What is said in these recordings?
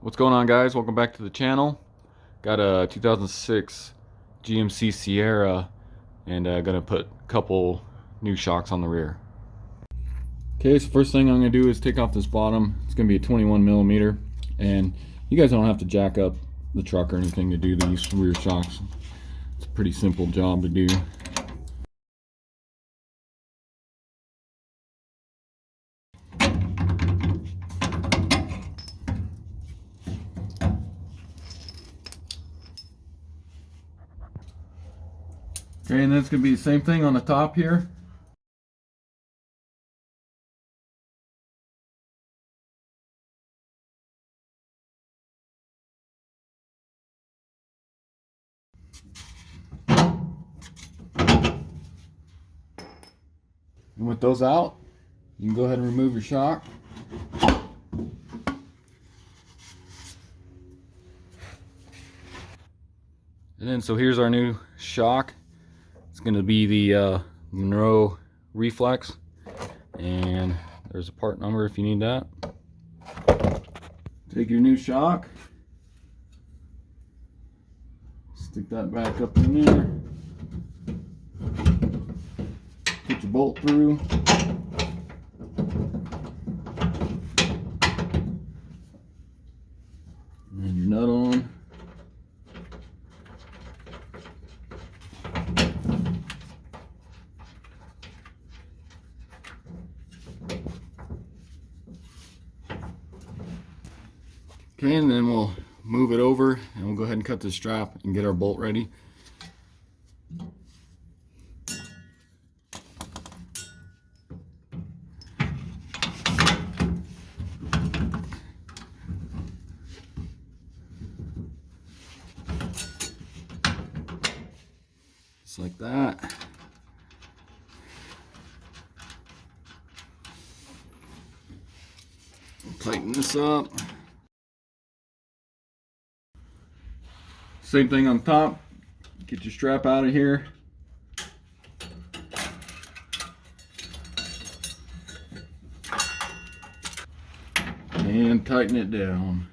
What's going on, guys? Welcome back to the channel. Got a 2006 GMC Sierra and gonna put a couple new shocks on the rear. Okay, so first thing I'm gonna do is take off this bottom. It's gonna be a 21 millimeter, and you guys don't have to jack up the truck or anything to do these rear shocks. It's a pretty simple job to do. Okay, and then it's going to be the same thing on the top here. And with those out, you can go ahead and remove your shock. And then, so here's our new shock. It's going to be the Monroe Reflex, and there's a part number if you need that. Take your new shock, stick that back up in there, put your bolt through, and your nut on. Okay, and then we'll move it over and we'll go ahead and cut the strap and get our bolt ready. Just like that. Tighten this up. Same thing on top. Get your strap out of here. And tighten it down.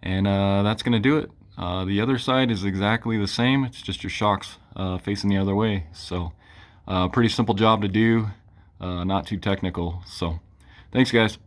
And that's going to do it. The other side is exactly the same. It's just your shocks facing the other way. So pretty simple job to do. Not too technical. So thanks, guys.